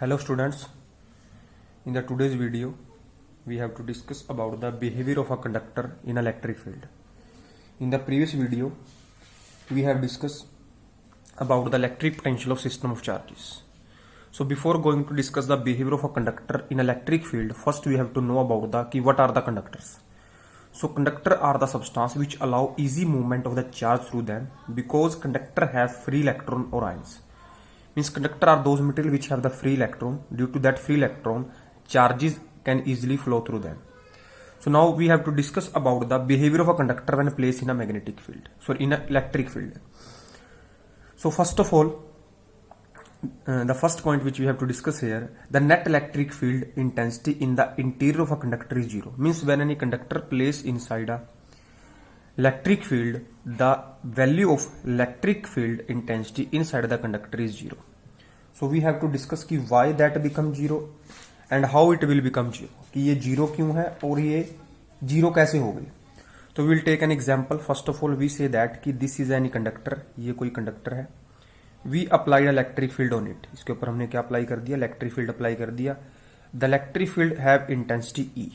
Hello students, in the today's video we have to discuss about the behavior of a conductor in electric field. In the previous video we have discussed about the electric potential of system of charges. So before going to discuss the behavior of a conductor in electric field, first we have to know about the what are the conductors. So conductor are the substance which allow easy movement of the charge through them because conductor have free electron or ions. Means conductor are those material which have the free electron. Due to that free electron, charges can easily flow through them. So now we have to discuss about the behavior of a conductor when placed in a magnetic field, so in an electric field. So first of all, the first point which we have to discuss here, the net electric field intensity in the interior of a conductor is zero. Means when any conductor placed inside a electric field, the value of electric field intensity inside the conductor is zero. So we have to discuss कि why that become zero and how it will become zero. कि ये zero क्यों है और ये zero कैसे हो गई. तो we'll take an example. First of all we say that कि this is any conductor, ये कोई conductor है. We applied electric field on it. इसके ऊपर हमने क्या अप्लाई कर दिया, इलेक्ट्रिक फील्ड अप्लाई कर दिया. The electric field have intensity E.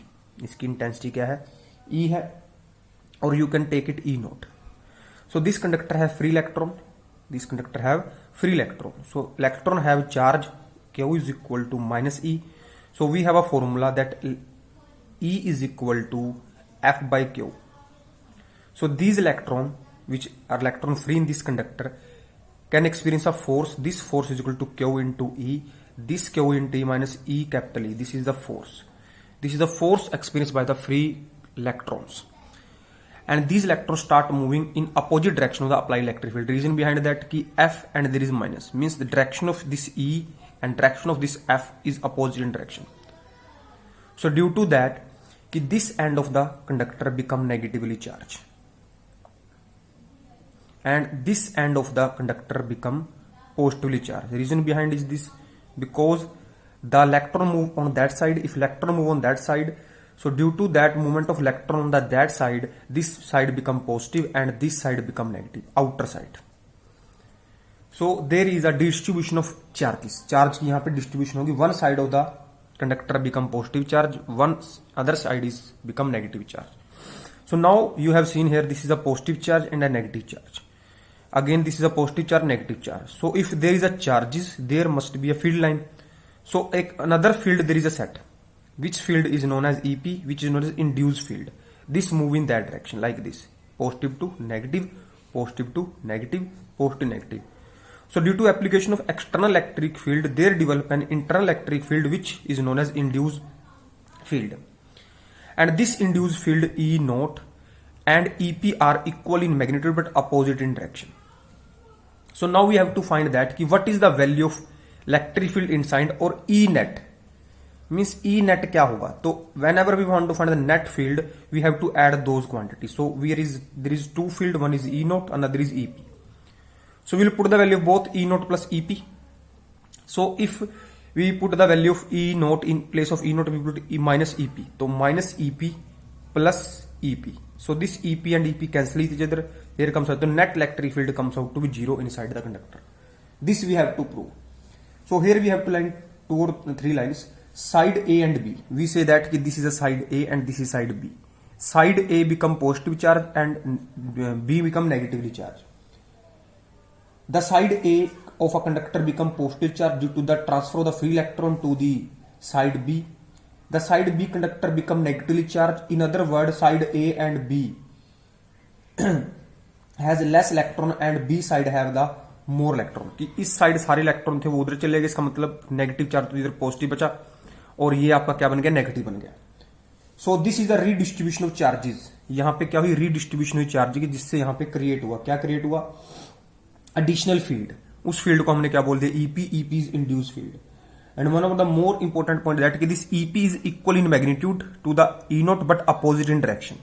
इसकी इंटेंसिटी क्या है, E है, और you can take it E naught. So this conductor have free electron. This conductor have free electron. So electron have charge Q is equal to minus E. So we have a formula that E is equal to F by Q. So these electron which are electron free in this conductor can experience a force. This force is equal to Q into E. This Q into E minus E capital E. This is the force. This is the force experienced by the free electrons. And these electrons start moving in opposite direction of the applied electric field. Reason behind that ki F and there is minus means the direction of this E and direction of this F is opposite in direction. So due to that ki this end of the conductor become negatively charged and this end of the conductor become positively charged. The reason behind is this, because the electron move on that side. If electron move on that side, so due to that movement of electron on that side, this side become positive and this side become negative, outer side. So there is a distribution of charges. Charge की यहाँ पे distribution होगी. One side of the conductor become positive charge, one other side is become negative charge. So now you have seen here this is a positive charge and a negative charge. Again this is a positive charge, negative charge. So if there is a charges, there must be a field line. So another field there is a set. Which field is known as EP, which is known as induced field. This move in that direction like this, positive to negative, positive to negative, positive to negative. So due to application of external electric field, there develop an internal electric field which is known as induced field. And this induced field E naught and EP are equal in magnitude but opposite in direction. So now we have to find that what is the value of electric field inside or E net. Means E net क्या होगा. तो whenever we want to find the net field, we have to add those quantities. So there is two field, one is E naught, another is EP. So we'll put the value of both E naught plus EP. So if we put the value of E naught in place of E naught, we put E minus EP. So minus EP plus EP. So this EP and EP cancel each other. Here comes out the net electric field comes out to be zero inside the conductor. This we have to prove. So here we have to line 2 or 3 lines. Side A and B. We say that this is a side A and this is side B. Side A become positive charge and B become negatively charged. The side A of a conductor become positive charge due to the transfer of the free electron to the side B. The side B conductor become negatively charged. In other words, side A and B has less electron and B side have the more electron. कि इस side सारे electron थे वो उधर चले गए, इसका मतलब नेगेटिव चार्ज तो इधर पॉजिटिव बचा और ये आपका क्या बन गया, नेगेटिव बन गया. So this is the redistribution of charges. यहां पे क्या हुई, रीडिस्ट्रीब्यूशन हुई चार्ज की, जिससे यहां पे क्रिएट हुआ, क्या क्रिएट हुआ, एडिशनल फील्ड. उस फील्ड को हमने क्या बोल दिया, E P. E P is induced field. And one of the more important point that कि this E P is equal in magnitude to the E naught but opposite in direction.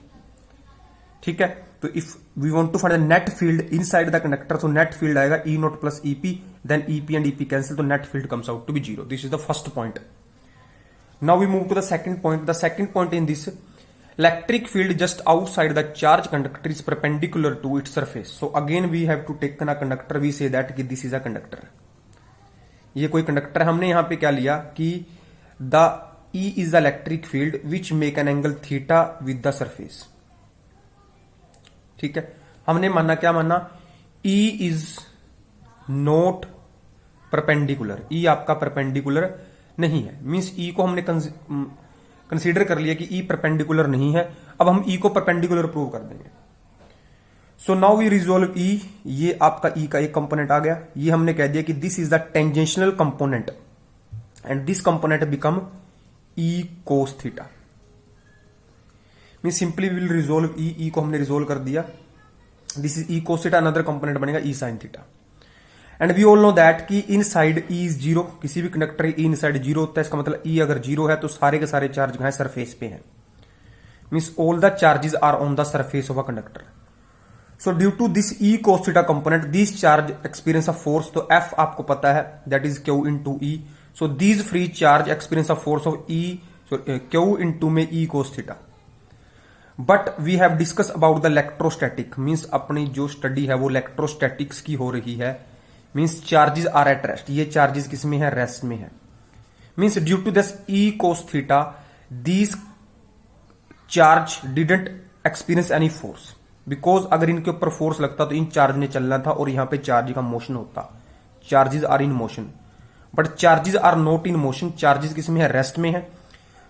ठीक है. तो if we want to find the net field inside the conductor, तो net field आएगा E naught plus E P, then E P and E P cancel, तो net field comes out to be zero. This is the first point. Now we move to the second point. The second point in this, electric field just outside the charge conductor is perpendicular to its surface. So again we have to take a conductor. We say that this is a conductor. ये कोई conductor है, हमने यहां पे क्या लिया कि the E is the electric field which make an angle theta with the surface. ठीक है, हमने माना क्या माना, E is not perpendicular, E आपका परपेंडिकुलर नहीं है, मींस E को हमने कंसीडर कर लिया कि E परपेंडिकुलर नहीं है। अब हम E को परपेंडिकुलर प्रूव कर देंगे। So now we resolve E, ये आपका E का एक कंपोनेंट आ गया, ये हमने कह दिया कि this is the tangential component and this component become E cos theta. Mean simply will resolve E को हमने रिजोल्व कर दिया, this is E cos theta, another component बनेगा E sin theta. And we all know that कि inside E is zero, किसी भी conductor E inside zero होता है, इसका मतलब E अगर जीरो है तो सारे के सारे चार्ज कहां है, सरफेस पे हैं। Means all the charges are on the surface of a conductor. So due to this E cos theta component this charge experience of force, तो F आपको पता है that is Q into E। So these free charge experience of force of Q into में E cos theta. But we have discuss about the electrostatic, means अपनी जो study है वो electrostatics की हो रही है, means charges are at rest, ये चार्जेस किस में है, रेस्ट में है। Means due to this E cos theta these charge didn't experience any force, because अगर इनके ऊपर फोर्स लगता तो इन चार्ज ने चलना था और यहां पे चार्ज का मोशन होता। Charges are in motion but charges are not in motion, charges किस में है, रेस्ट में है।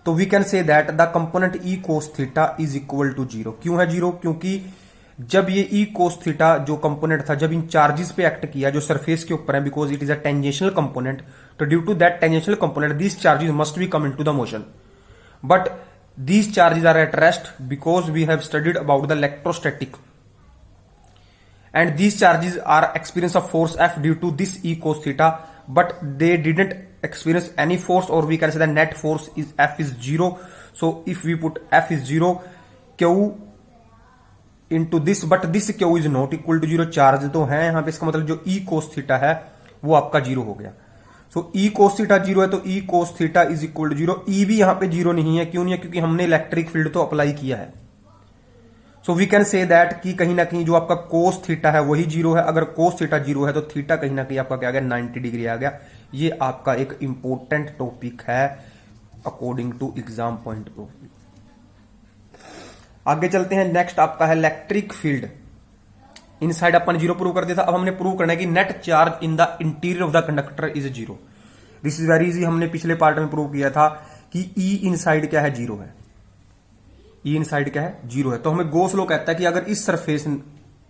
तो we can say that the component E cos theta is equal to zero. क्यों है जीरो, क्योंकि जब ये E cos थीटा जो कंपोनेंट था, जब इन चार्जेस पे एक्ट किया जो सरफेस के ऊपर है, because it is a tangential component, तो due to that tangential component these charges must be come into the motion, but these charges are at rest because we have studied about the electrostatic and these charges are experience of force F due to this E cos theta, but they didn't experience any force, or we can say the net force is F is zero. So if we put F is zero, Q into this, but this Q is not equal to zero, charge तो है यहां पे, इसका मतलब जो E cos theta है वो आपका जीरो हो गया। So E cos theta zero है तो E cos theta is equal to zero. E भी यहां पे जीरो नहीं है, क्यों नहीं है, क्योंकि हमने इलेक्ट्रिक फील्ड तो अप्लाई किया है। So we can say that कि कहीं ना कहीं जो आपका कोस थीटा है वही जीरो है। अगर कोस थीटा जीरो है तो थीटा कहीं ना कहीं आपका क्या आ गया, 90 डिग्री आ गया। ये आपका एक इंपॉर्टेंट टॉपिक है according to exam point of view. आगे चलते हैं, नेक्स्ट आपका है इलेक्ट्रिक फील्ड। इनसाइड अपन जीरो प्रूव कर दिया था, अब हमने प्रूव करना है कि net charge in the interior of the conductor is zero. This is very easy, हमने पिछले पार्ट में प्रूव किया था कि E इनसाइड क्या है, जीरो है। E इनसाइड क्या है, जीरो है। तो हमें गॉस लॉ कहता है कि अगर इस सरफेस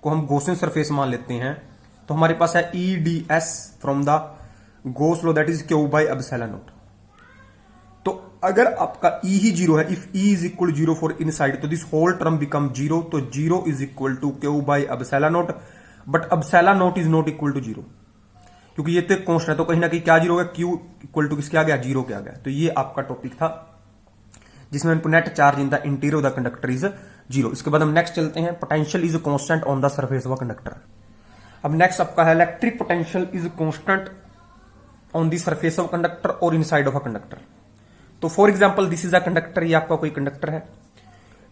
को हम गॉसियन सरफेस मान लेते हैं तो हमारे पास है EdS from the Gauss law that is Q by epsilon naught. तो अगर आपका E ही जीरो है, if E is equal zero for inside, तो this whole term become zero. तो zero is equal to Q by epsilon naught, but epsilon naught is not equal to zero, क्योंकि ये तो कॉन्स्टेंट है, तो कहीं ना कहीं क्या जीरो है, Q इक्वल टू किसके आ गया, जीरो के आ गया। तो ये आपका टॉपिक था जिसमें net charge in the interior of the conductor is zero. इसके बाद हम नेक्स्ट चलते हैं, potential is constant on the surface of a conductor. अब नेक्स्ट आपका है electric potential is constant on the surface of conductor और इनसाइड ऑफ अ कंडक्टर। तो for example this is a conductor, ये आपका कोई कंडक्टर है।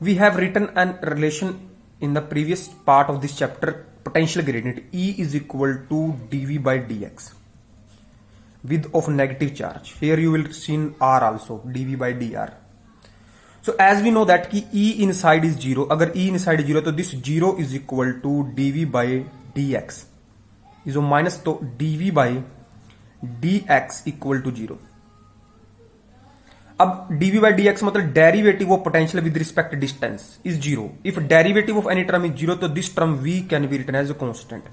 We have written an relation in the previous part of this chapter, potential gradient E is equal to dV by dx with of negative charge. Here you will see R also, dV by dr. So as we know that कि E inside is zero, अगर E inside zero तो this zero is equal to dV by dx, is minus, तो dV by dx equal to zero. अब dV by dx मतलब derivative of potential with respect distance is zero. If derivative of any term is zero तो this term V can be written as a constant.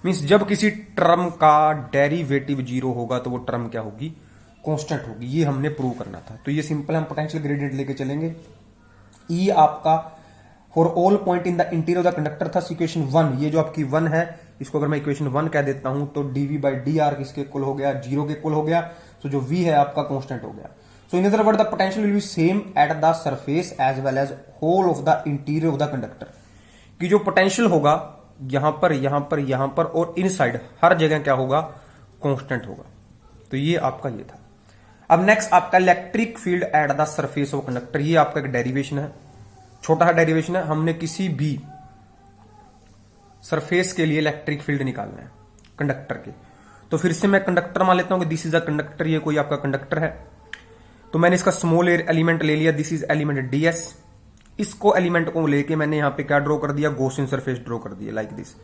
Means जब किसी term का derivative zero होगा तो वो term क्या होगी, कांस्टेंट होगी। ये हमने प्रूव करना था, तो ये सिंपल हम पोटेंशियल ग्रेडियंट लेके चलेंगे। E आपका for all point in the interior of the conductor था इक्वेशन 1, ये जो आपकी 1 है इसको अगर मैं इक्वेशन 1 कह देता हूं तो dV by dr किसके इक्वल हो गया, जीरो के इक्वल हो गया। तो जो V है आपका कांस्टेंट हो गया। So in other word the potential will be same at the surface as well as whole of the interior of the conductor. कि जो पोटेंशियल होगा यहां पर, यहां पर, यहां पर और इनसाइड हर जगह क्या होगा, कांस्टेंट होगा। तो ये आपका ये था। अब नेक्स्ट आपका electric field at the surface of conductor, ये आपका एक डेरिवेशन है, छोटा सा डेरिवेशन है। हमने किसी भी सरफेस के लिए इलेक्ट्रिक फील्ड निकालना है कंडक्टर के, तो फिर से मैं कंडक्टर मान लेता हूं कि दिस इज अ कंडक्टर, ये कोई आपका कंडक्टर है। तो मैंने इसका स्मॉल एलिमेंट ले लिया, दिस इज एलिमेंट ds। इसको एलिमेंट को लेके मैंने यहां पे क्या ड्रॉ कर दिया, गॉसियन सरफेस ड्रॉ कर दिया like this.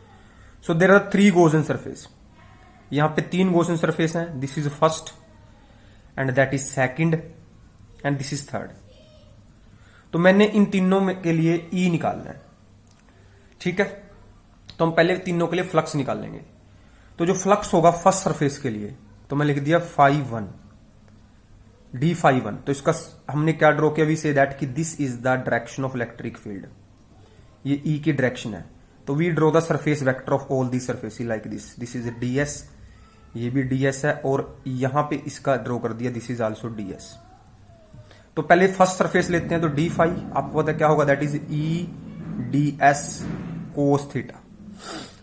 So there are 3 Gaussian surface, यहां पे 3 गॉसियन सरफेस हैं। This is first and that is second and this is third. तो मैंने इन तीनों में के लिए E निकालना है, ठीक है। तो हम पहले तीनों के लिए फ्लक्स निकाल लेंगे। तो जो फ्लक्स होगा फर्स्ट सरफेस के लिए, तो मैं लिख दिया φ1 d φ1। तो इसका हमने क्या ड्रॉ किया, वी से दैट कि this is the direction of electric field, ये E की डायरेक्शन है। तो we draw the surface vector of all the surface like this. This is ds, ये भी ds है, और यहां पे इसका ड्रॉ कर दिया, दिस इज ऑल्सो ds। तो पहले फर्स्ट सरफेस लेते हैं, तो d फाई आपको पता क्या होगा, that is E ds cos theta.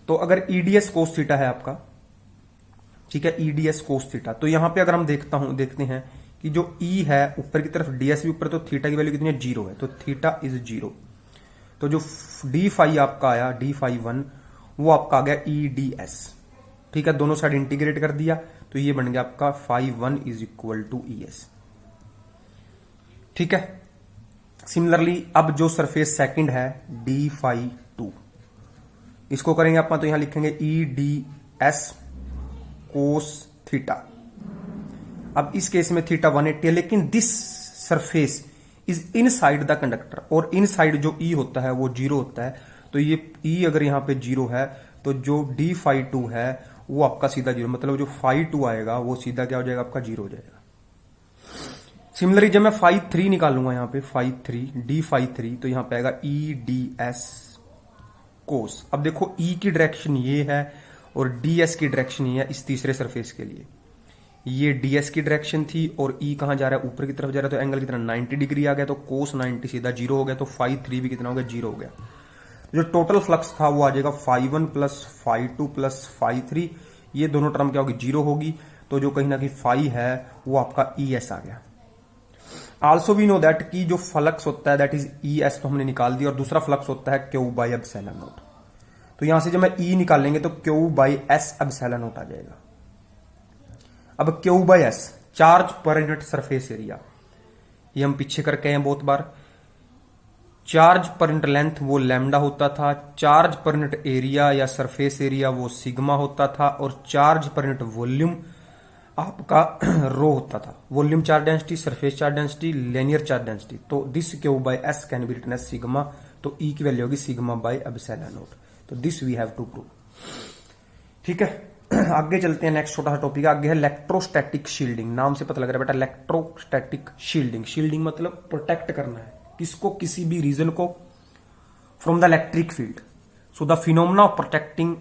तो अगर EDS कोस थीटा है आपका, ठीक है, EDS कोस थीटा, तो यहां पे अगर हम देखते हैं कि जो E है ऊपर की तरफ, DS भी ऊपर, तो थीटा की वैल्यू कितनी है, 0 है। तो थीटा इज 0। तो जो d फाई आपका आया, d फाई 1, वो आपका आ गया EDS, ठीक है। दोनों साइड इंटीग्रेट कर दिया, तो ये बन गया आपका φ1 इज इक्वल टू ES, ठीक है। सिमिलरली अब जो सरफेस सेकंड है d फाई 2, इसको करेंगे अपन, तो यहां लिखेंगे EDS कोस थीटा। अब इस केस में थीटा 180 है, लेकिन this surface is inside the conductor, और इनसाइड जो E होता है वो 0 होता है। तो ये E अगर यहां पे 0 है, तो जो d फाई 2 है वो आपका सीधा 0, मतलब जो फाई 2 आएगा वो सीधा क्या हो जाएगा, आपका 0 हो जाएगा। सिमिलरली जब मैं फाई 3 निकालूंगा, यहां पे फाई 3 d फाई 3, तो यहां पे आएगा EDS कोस। अब देखो E की डायरेक्शन ये है और DS की डायरेक्शन ये है इस तीसरे सरफेस के लिए। ये DS की डायरेक्शन थी और E कहां जा रहा है, ऊपर की तरफ जा रहा है, तो एंगल कितना 90 डिग्री आ गया। तो कोस 90 सीधा 0 हो गया। तो फाई 3 भी कितना हो गया, 0 हो गया। जो टोटल फ्लक्स था वो आ जाएगा φ1 प्लस φ2 प्लस φ3, ये दोनों टर्म क्या होगी, 0 होगी। तो जो कहीं ना कहीं फाई है वो आपका ES आ गया। आल्सो वी नो दैट कि जो फ्लक्स होता है दैट इज ES, तो हमने निकाल दिया, और दूसरा फ्लक्स होता है Q बाई एप्सिलॉन नॉट। तो यहां से जब मैं E निकालेंगे तो Q by S epsilon naught आ जाएगा। अब Q by S charge per unit surface area, ये हम पीछे करके हैं बहुत बार। चार्ज पर यूनिट लेंथ वो लैम्डा होता था, चार्ज पर यूनिट एरिया या सरफेस एरिया वो सिग्मा होता था, और चार्ज पर यूनिट वॉल्यूम आपका रो होता था। Volume charge density, surface charge density, linear charge density. तो this Q by S can be written as sigma. तो E की वैल्यू होगी सिग्मा बाई एप्सिलॉन नॉट। तो this we have to prove, ठीक है। आगे चलते हैं, नेक्स्ट छोटा सा टॉपिक आगे है इलेक्ट्रोस्टैटिक शील्डिंग। नाम से पता लग रहा है बेटा, इलेक्ट्रोस्टैटिक शील्डिंग। शील्डिंग मतलब प्रोटेक्ट करना है किसको, किसी भी रीजन को from the electric field. So the phenomena of protecting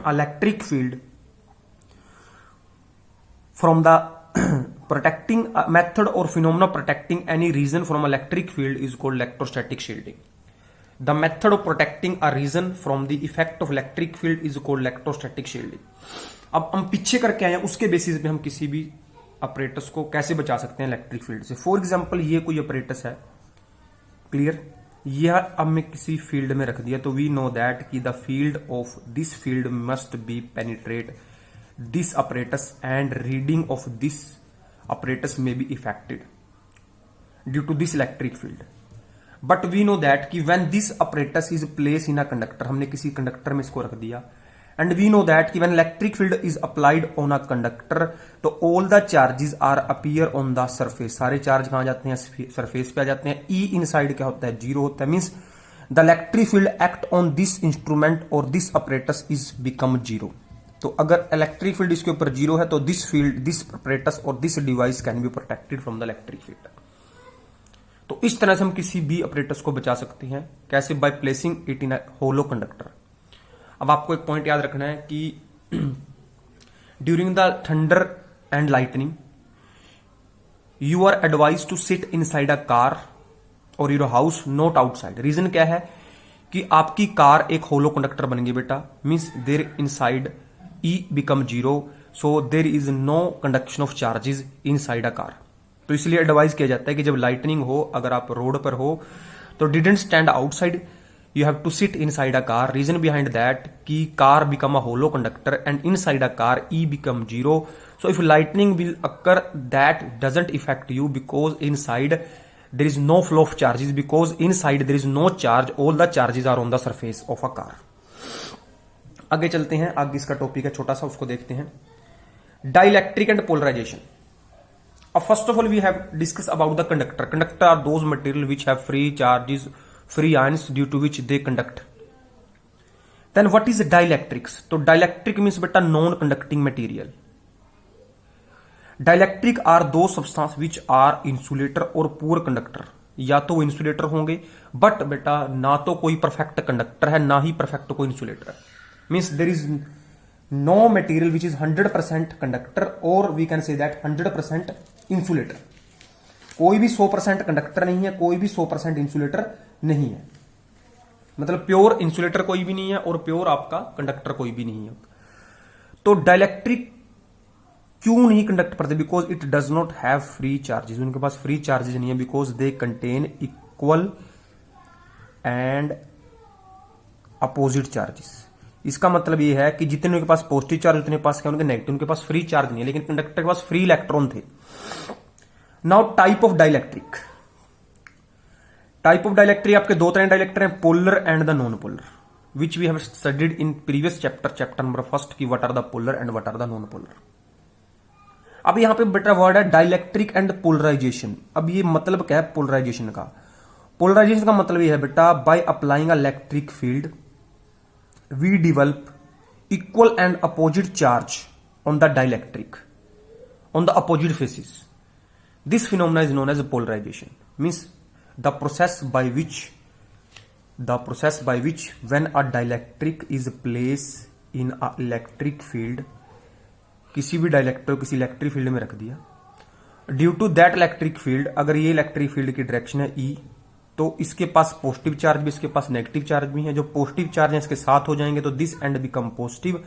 electric field from the protecting method और phenomena protecting any region from electric field is called electrostatic shielding. The method of protecting a region from the effect of electric field is called electrostatic shielding. अब हम पीछे करके आए हैं, उसके basis पे हम किसी भी अपरेटस को कैसे बचा सकते हैं इलेक्ट्रिक फील्ड से। फॉर एग्जांपल ये कोई अपरेटस है, क्लियर, यह अब मैं किसी फील्ड में रख दिया, तो वी नो दैट कि the field of this field must be penetrate this apparatus and reading of this apparatus may be affected due to this electric field. But we know that कि when this apparatus is placed in a conductor, हमने किसी conductor में इसको रख दिया, and we know that कि when electric field is applied on a conductor, तो all the charges are appear on the surface. सारे चार्ज कहाँ जाते हैं? सरफेस पे आ जाते हैं. E inside क्या होता है? जीरो होता है. Means the electric field act on this instrument or this apparatus is become zero. तो अगर इलेक्ट्रिक फील्ड इसके ऊपर जीरो है तो दिस फील्ड, दिस apparatus और this device can be protected from the electric field. तो इस तरह से हम किसी भी apparatus को बचा सकते हैं. कैसे? By placing it in a hollow conductor. अब आपको एक पॉइंट याद रखना है कि during the thunder and lightning you are advise to sit inside a car और your house, not outside. Reason क्या है कि आपकी कार एक होलो कंडक्टर बन गई बेटा. Means there inside E become zero, so there is no conduction of charges inside a car. तो इसलिए एडवाइज किया जाता है कि जब लाइटनिंग हो, अगर आप रोड पर हो तो didn't stand outside, you have to sit inside a car. Reason behind that कि car become a hollow conductor and inside a car E become 0. So if lightning will occur, that doesn't affect you because inside there is no flow of charges, because inside there is no charge, all the charges are on the surface of a car. आगे चलते हैं, आगे इसका topic है छोटा सा, उसको देखते हैं. Dielectric and polarization. First of all, we have discussed about the conductor. Conductor are those material which have free charges, free ions due to which they conduct. Then what is dielectrics? तो dielectric means बेटा non-conducting material. Dielectric are those substance which are insulator और poor conductor. या तो वो insulator होंगे, but बेटा ना तो कोई परफेक्ट कंडक्टर है ना ही परफेक्ट कोई इंसुलेटर है. Means there is no material which is 100% conductor और we can say that 100% insulator. कोई भी 100% कंडक्टर नहीं है, कोई भी 100% इंसुलेटर नहीं है. मतलब प्योर इंसुलेटर कोई भी नहीं है और प्योर आपका कंडक्टर कोई भी नहीं है. तो डाइलेक्ट्रिक क्यों नहीं कंडक्ट करते? Because it does not have free charges. उनके पास फ्री चार्जेस नहीं है, because they contain equal and opposite charges. इसका मतलब यह है कि जितने उनके पास पॉजिटिव चार्ज उतने पास क्या उनके नेगेटिव. उनके पास फ्री चार्ज नहीं है, लेकिन कंडक्टर के पास फ्री इलेक्ट्रॉन थे. Now type of dielectric. Type of dielectric आपके दो तरह डाइलेक्ट्रिक हैं, polar and the non polar, which we have studied in previous chapter number 1 की what are the polar and what are the non polar. अब यहां पे बेटा word है डाइलेक्ट्रिक एंड पोलराइजेशन. अब ये मतलब क्या है पोलराइजेशन का? पोलराइजेशन का मतलब ये है बेटा by applying electric field we develop equal and opposite charge on the dielectric on the opposite faces. This phenomena is known as polarization. Means the process by which when a dielectric is placed in a electric field, किसी भी dielectric किसी electric field में रख दिया, due to that electric field, अगर ये electric field की direction है ई, तो इसके पास पॉजिटिव चार्ज भी इसके पास नेगेटिव चार्ज भी है. जो पॉजिटिव चार्ज है इसके साथ हो जाएंगे तो this end become positive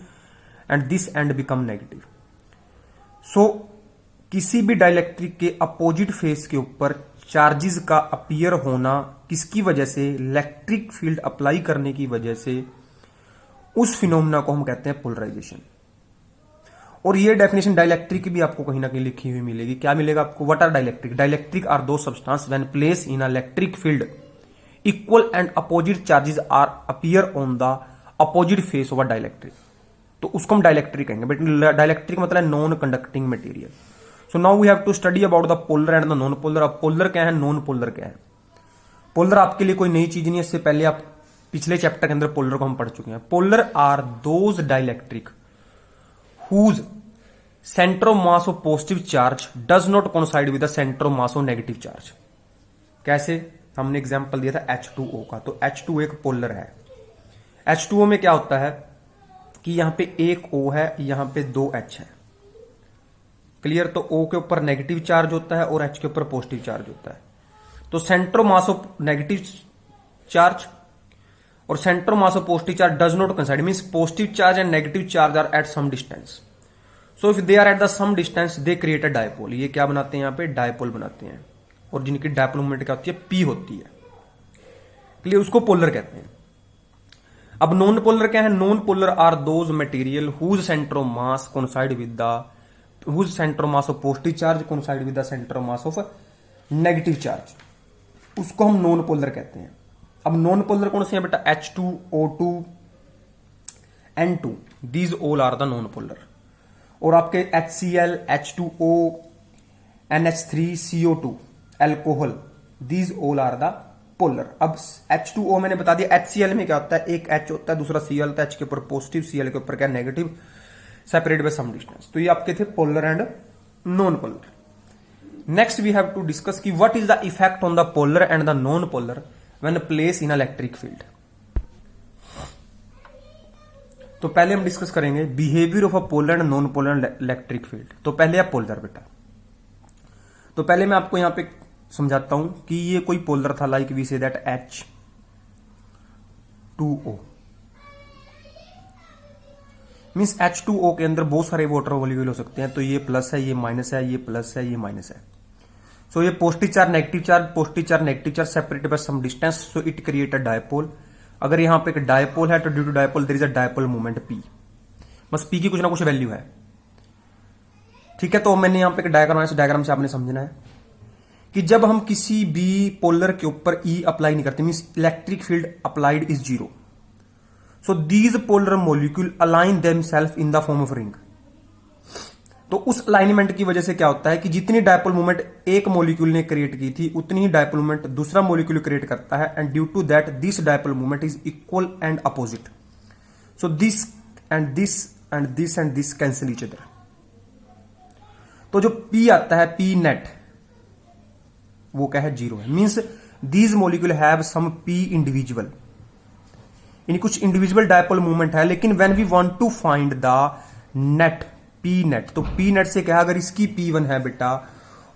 and this end become negative. So किसी भी डाइलेक्ट्रिक के अपोजिट फेस के ऊपर चार्जेस का अपीयर होना किसकी वजह से? इलेक्ट्रिक फील्ड अप्लाई करने की वजह से. उस फिनोमेना को हम कहते हैं पोलराइजेशन. और ये डेफिनेशन डाइलेक्ट्रिक की भी आपको कहीं ना कहीं लिखी हुई मिलेगी. क्या मिलेगा आपको? What are dielectric? Dielectric are दो substance when place in electric field equal and opposite charges are appear on the opposite face of a dielectric. तो उसको हम डाइलेक्ट्रिक कहेंगे. बट डाइलेक्ट्रिक मतलब non conducting material. So now we have to study about the polar and the non polar. अब polar क्या है, non polar क्या है? पोलर आपके लिए कोई नई चीज नहीं है. इससे पहले आप पिछले चैप्टर के अंदर पोलर को हम पढ़ चुके हैं. Polar are those dielectric whose center of mass of positive charge does not coincide with the center of mass of negative charge. कैसे? हमने एग्जांपल दिया था H2O का. तो H2O एक पोलर है. H2O में क्या होता है कि यहां पे एक O है, यहां पे दो H है. क्लियर? तो O के ऊपर नेगेटिव चार्ज होता है और H के ऊपर पॉजिटिव चार्ज होता है. तो centre of mass of negative charge और centre mass of positive charge does not coincide. Means positive charge and negative charge are at some distance. So if they are at the some distance they create a dipole. ये क्या बनाते हैं? यहां पे dipole बनाते हैं. और जिनकी डायपोल मोमेंट क्या होती है? पी होती है. क्लियर? उसको पोलर कहते हैं. अब नॉन पोलर क्या है? Non polar are those material whose centre of mass coincide with the whose centre of mass of positive charge coincide with the centre of mass of negative charge. उसको हम non polar कहते हैं. अब non polar कौन से हैं बेटा? H2O2 N2 these all are the non polar. और आपके HCl H2O NH3 CO2 alcohol these all are the polar. अब H2O मैंने बता दिया. HCl में क्या होता है? एक H होता है, दूसरा Cl होता है. H के ऊपर पॉजिटिव, Cl के ऊपर क्या negative, separate by some distance. तो ये आपके थे polar and non polar. Next we have to discuss की what is the effect on the polar and the non polar when placed in electric field. तो पहले हम डिस्कस करेंगे behaviour of a polar and non polar electric field. तो पहले आप polar बेटा. तो पहले मैं आपको यहां पे समझाता हूं कि ये कोई पोलर था, like we say that H2O. Means H2O के अंदर बहुत सारे वाटर मॉलिक्यूल हो सकते हैं. तो ये प्लस है, ये माइनस है, ये प्लस है, ये माइनस है. So ये positive charge negative charge, positive charge negative charge separated by some distance, so it create a dipole. अगर यहां पे एक डायपोल है तो due to dipole there is a dipole moment P, बस पी की कुछ ना कुछ वैल्यू है। ठीक है, तो मैंने यहां पे एक डायग्राम है, इस डायग्राम से आपने समझना है कि जब हम किसी भी पोलर के ऊपर ई अप्लाई नहीं करते, means electric field applied is zero, so these polar molecule align themselves in the form of ring. तो उस अलाइनमेंट की वजह से क्या होता है कि जितनी डायपोल मूवमेंट एक मॉलिक्यूल ने क्रिएट की थी उतनी ही डायपोल मूवमेंट दूसरा मॉलिक्यूल क्रिएट करता है, and due to that this dipole movement is equal and opposite. So this and this and this and this cancel each other. तो जो पी आता है, पी नेट, वो क्या है, जीरो है। Means these molecule have some P individual, इन कुछ इंडिविजुअल डायपोल मूवमेंट है, लेकिन when we want to find the net, P net, तो पी नेट से क्या, अगर इसकी P1 है बेटा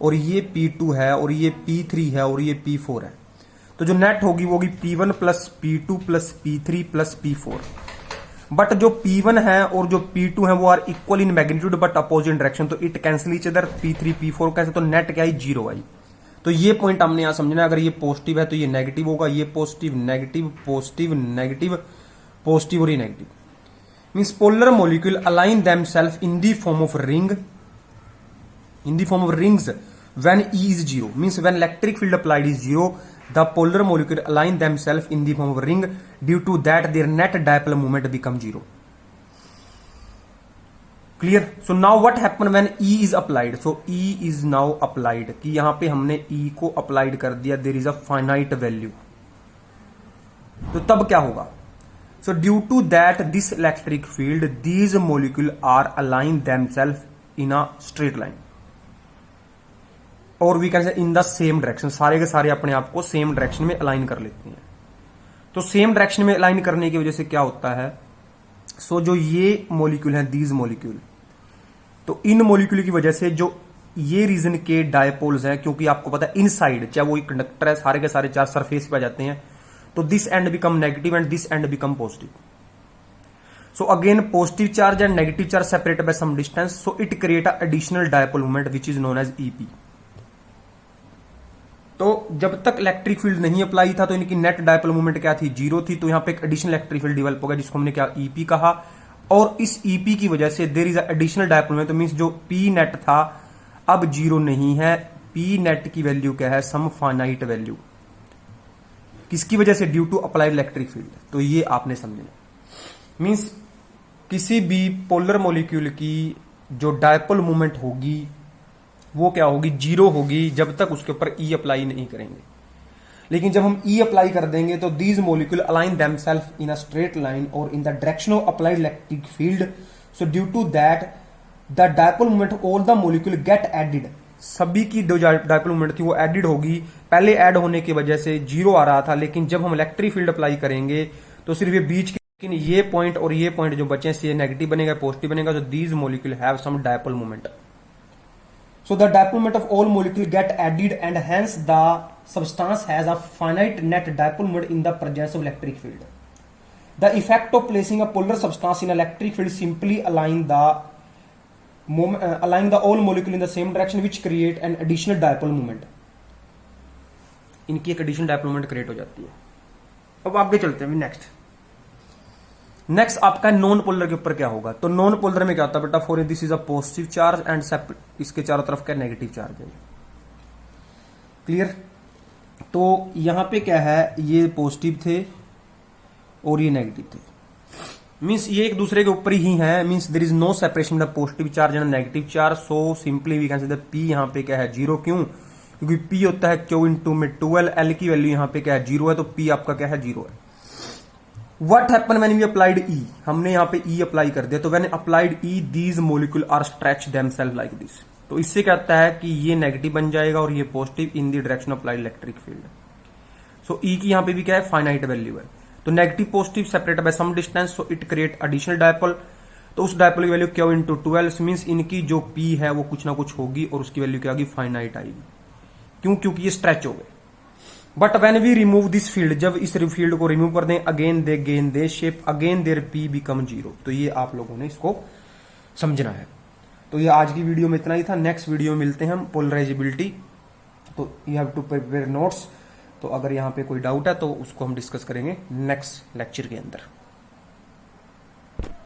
और ये P2 है और ये P3 है और ये P4 है, तो जो नेट होगी वो होगी P1 plus P2 plus P3 plus P4। But जो P1 है और जो P2 है वो are equal in magnitude but opposite direction, तो it cancel each other, P3 P4 कैसे, तो नेट क्या आई, जीरो आई। तो ये पॉइंट हमने यहां समझना है, अगर ये पॉजिटिव है तो ये नेगेटिव होगा, ये positive negative positive negative positive और ये negative. Means polar molecule align themselves in the form of ring, in the form of rings when E is zero, means when electric field applied is zero, the polar molecule align themselves in the form of ring, due to that their net dipole moment become zero. Clear? So now what happen when E is applied? So E is now applied, कि यहां पे हमने E को applied कर दिया, there is a finite value, तो तब क्या होगा? So due to that this electric field, these molecule are align themselves in a straight line, और we can say in the same direction, सारे के सारे अपने आप को सेम डायरेक्शन में अलाइन कर लेते हैं। तो सेम डायरेक्शन में अलाइन करने की वजह से क्या होता है, सो जो ये मॉलिक्यूल है, दीज मॉलिक्यूल, तो इन मॉलिक्यूल की वजह से जो ये रीजन के डायपोल्स हैं, क्योंकि आपको पता है इनसाइड चाहे वो कंडक्टर है, सारे के सारे चार सरफेस पे आ जाते हैं, तो this end become negative and this end become positive. So again positive charge and negative charge separated by some distance, so it create a additional dipole moment which is known as EP. तो जब तक electric field नहीं apply था तो इनकी net dipole moment क्या थी, zero थी, तो यहां पे एक एडिशनल इलेक्ट्रिक फील्ड डेवलप हो गया जिसको हमने क्या, ईपी कहा, और इस ईपी की वजह से there is a additional dipole moment, तो मींस जो पी नेट था अब जीरो नहीं है, पी नेट की वैल्यू क्या है, सम फाइनाइट वैल्यू, किसकी वजह से, due to applied electric field. तो ये आपने समझना, मींस किसी भी पोलर मॉलिक्यूल की जो डायपोल मूवमेंट होगी वो क्या होगी, जीरो होगी, जब तक उसके ऊपर ई अप्लाई नहीं करेंगे। लेकिन जब हम ई अप्लाई कर देंगे तो these molecule align themselves in a straight line और in the direction of applied electric field, so due to that the dipole movement all the molecule get added, सभी की जो डायपोल मूवमेंट थी वो एडिड होगी। पहले ऐड होने की वजह से जीरो आ रहा था, लेकिन जब हम इलेक्ट्रिक फील्ड अप्लाई करेंगे तो सिर्फ ये बीच के, लेकिन ये पॉइंट और ये पॉइंट जो बचे हैं, नेगेटिव बनेगा पॉजिटिव बनेगा, तो these molecule have some dipole movement. So the dipole moment of all molecule get added and hence the substance has a finite net dipole moment in the presence of electric field. The effect of placing a polar substance in electric field simply align the all molecule in the same direction which create an additional dipole moment. इनकी एक additional dipole moment create हो जाती है। अब आगे चलते हैं next आपका नॉन पोलर के ऊपर क्या होगा, तो नॉन पोलर में क्या होता है बेटा, for this is a positive charge and इसके चारों तरफ क्या नेगेटिव चार्ज है। क्लियर? तो यहां पे क्या है, ये पॉजिटिव थे और ये नेगेटिव थे, मींस ये एक दूसरे के ऊपर ही है, means there is no separation the positive charge and negative charge. So simply we can say P यहां पे क्या है, जीरो। क्यों? क्योंकि पी होता है क्यू इंटू में 12, एल की वैल्यू यहां पे क्या है, जीरो है, तो पी आपका क्या है, जीरो है। What happened when we applied E? हमने यहाँ पे E अप्लाई कर दिया, तो when applied E, these molecule are stretch themselves like this. तो इससे क्या होता है कि ये नेगेटिव बन जाएगा और ये positive in the direction applied electric field. So E की यहाँ पे भी क्या है, फाइनाइट वैल्यू है, तो negative positive separated by some distance, so it create additional dipole. तो उस डायपोल की वैल्यू क्या हो, इंटू 12, मीन्स इनकी जो P है वो कुछ ना कुछ होगी और उसकी वैल्यू क्या होगी, फाइनाइट आएगी। क्यों? क्योंकि ये स्ट्रेच हो गए। But when we remove this field, जब इस फील्ड को रिमूव कर दें, again they gain they shape, again their P become zero. तो ये आप लोगों ने इसको समझना है। तो ये आज की वीडियो में इतना ही था। नेक्स्ट वीडियो में मिलते हैं हम पोलराइजेबिलिटी। तो you have to prepare notes तो अगर यहाँ पे कोई डाउट है तो उसको हम डिस्कस करेंगे नेक्स्ट लेक्चर के अंदर।